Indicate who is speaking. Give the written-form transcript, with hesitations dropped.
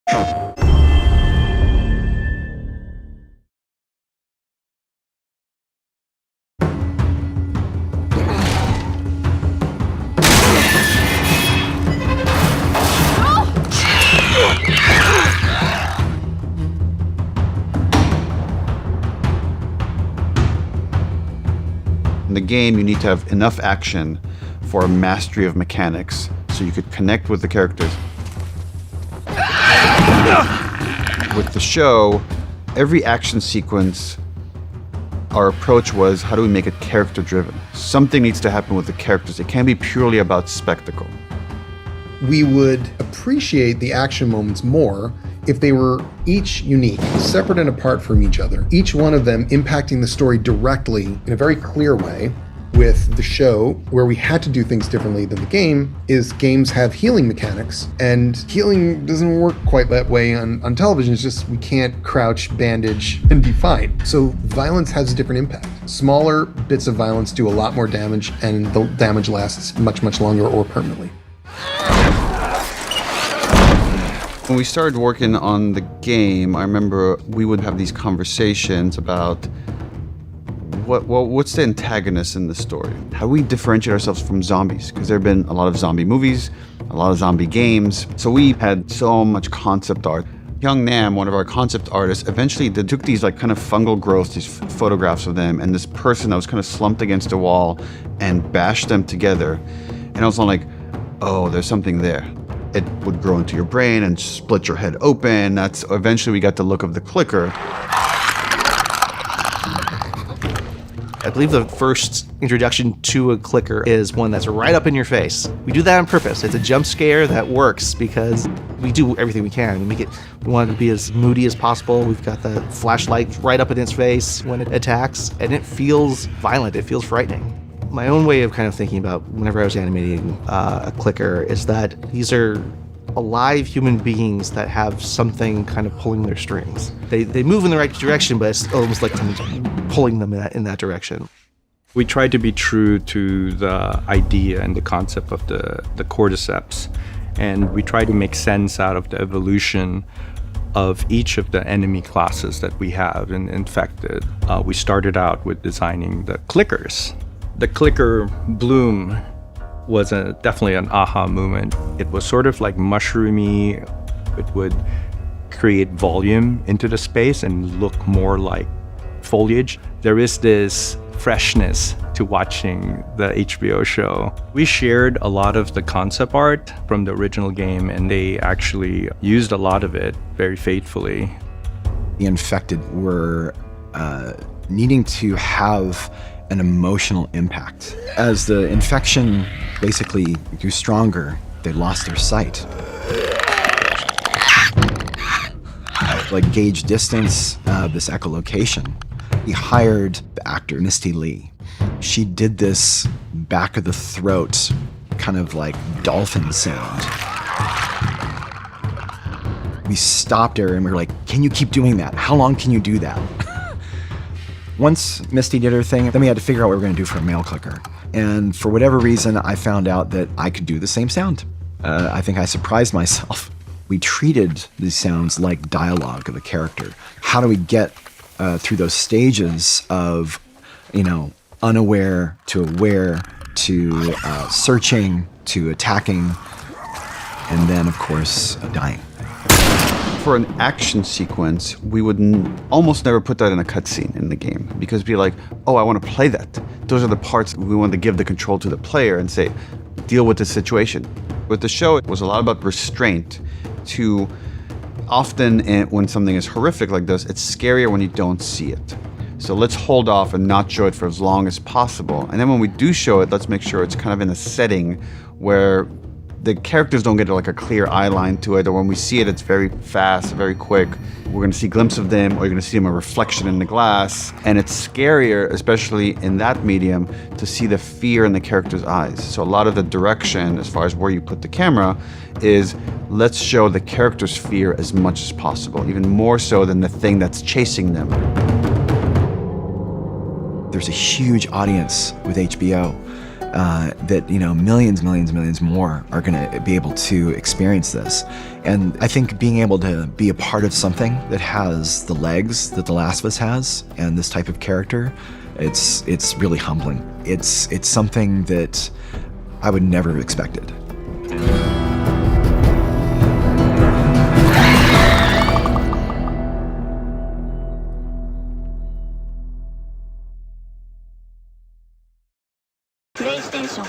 Speaker 1: In the game, you need to have enough action for a mastery of mechanics so you could connect with the characters. With the show, every action sequence, our approach was, how do we make it character-driven? Something needs to happen with the characters. It can't be purely about spectacle.
Speaker 2: We would appreciate the action moments more if they were each unique, separate and apart from each other, each one of them impacting the story directly in a very clear way. With the show, where we had to do things differently than the game, is games have healing mechanics, and healing doesn't work quite that way on television. It's just we can't crouch, bandage, and be fine. So violence has a different impact. Smaller bits of violence do a lot more damage, and the damage lasts much, much longer or permanently.
Speaker 1: When we started working on the game, I remember we would have these conversations about what's the antagonist in the story? How do we differentiate ourselves from zombies? Because there have been a lot of zombie movies, a lot of zombie games. So we had so much concept art. Young Nam, one of our concept artists, eventually they took these like kind of fungal growths, these photographs of them, and this person that was kind of slumped against a wall and bashed them together. And I was like, oh, there's something there. It would grow into your brain and split your head open. That's eventually we got the look of the clicker.
Speaker 3: I believe the first introduction to a clicker is one that's right up in your face. We do that on purpose. It's a jump scare that works because we do everything we can. We want it to be as moody as possible. We've got the flashlight right up in its face when it attacks, and it feels violent. It feels frightening. My own way of kind of thinking about whenever I was animating a clicker is that these are alive human beings that have something kind of pulling their strings. They move in the right direction, but it's almost like someone's pulling them in that direction.
Speaker 4: We tried to be true to the idea and the concept of the cordyceps, and we tried to make sense out of the evolution of each of the enemy classes that we have. And in fact, we started out with designing the clickers. The clicker bloom was definitely an aha moment. It was sort of like mushroomy. It would create volume into the space and look more like foliage. There is this freshness to watching the HBO show. We shared a lot of the concept art from the original game, and they actually used a lot of it very faithfully.
Speaker 5: The infected were needing to have an emotional impact. As the infection basically grew stronger, they lost their sight. Like gauge distance, this echolocation. We hired the actor Misty Lee. She did this back of the throat, kind of like dolphin sound. We stopped her and we were like, can you keep doing that? How long can you do that? Once Misty did her thing, then we had to figure out what we were going to do for a male clicker. And for whatever reason, I found out that I could do the same sound. I think I surprised myself. We treated these sounds like dialogue of a character. How do we get through those stages of, unaware to aware to searching to attacking, and then, of course, dying.
Speaker 1: For an action sequence, we would almost never put that in a cutscene in the game because it'd be like, oh, I want to play that. Those are the parts we want to give the control to the player and say, deal with the situation. With the show, it was a lot about restraint. To often when something is horrific like this, it's scarier when you don't see it. So let's hold off and not show it for as long as possible. And then when we do show it, let's make sure it's kind of in a setting where the characters don't get like a clear eye line to it, or when we see it, it's very fast, very quick. We're gonna see a glimpse of them, or you're gonna see them a reflection in the glass. And it's scarier, especially in that medium, to see the fear in the character's eyes. So a lot of the direction, as far as where you put the camera, is let's show the character's fear as much as possible, even more so than the thing that's chasing them.
Speaker 5: There's a huge audience with HBO. that millions more are going to be able to experience this. And I think being able to be a part of something that has the legs that The Last of Us has, and this type of character, it's really humbling. It's something that I would never have expected.
Speaker 6: PlayStation